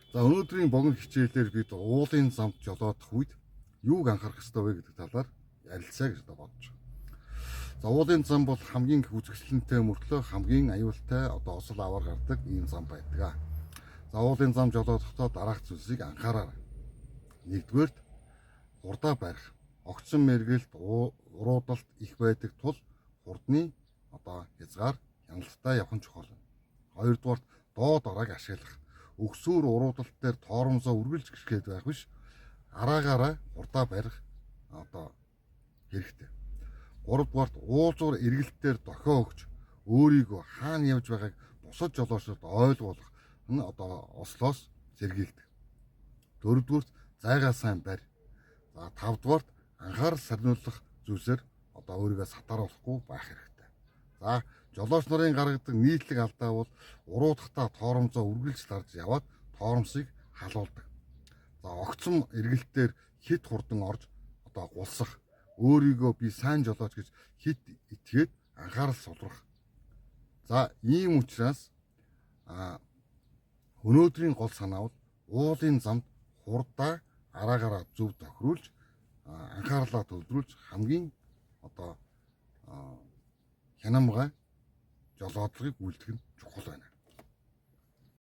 За өнөөдрийн богино хичээлээр бид уулын замд жолоодох үед юуг анхаарах ёстой вэ гэдэг талаар ярилцъя гэж бодож байна. За уулын зам бол хамгийн үзэсгэлэнтэй мөртлөө хамгийн аюултай осол аваар гардаг ийм зам байдаг. За уулын зам жолоодохдоо дараах зүйлсийг анхаараарай. Нэгдүгээрт хурдаа барих. Огцон мэргэлт уруудалт их байдаг тул хурдны хязгаар хяналттай явах нь чухал. Хоёрдугаарт доод арааг ашиглах. Өгсөөр уруудалт дээр тоормсоо үргэлж гიშгээд байх биш, араагаараа хурдаа барих хэрэгтэй. Гуравдугаарт уулзуур эргэлтээр дохио өгч өөрийгөө хаана явж байгааг бусад жолоочдод ойлгуулах нь ослоос сэргийлдэг. Дөрөвдүгээрт зайгаа сайн барь. За тавдугаарт анхаарал сарниулах зүйлсээр өөрийгөө сатааруулахгүй байх хэрэгтэй. За жолооч нарын гаргадаг нийтлэг алдаа бол уруудахдаа тоормсоо үргэлж тарж яваад тоормсыг халуулдаг. За огцом эргэлтээр хит хурдан орж гулсах, өөрийгөө би сайн жолооч гэж хит итгээд анхаарал сулрах. За ийм учраас өнөөдрийн гол санаа бол уулын замд хурдаа араагаараа зөв тохируулж анхаарлаа төвлөрүүлж хамгийн хянамгай жолоодлагыг үйлдэх нь чухал байна.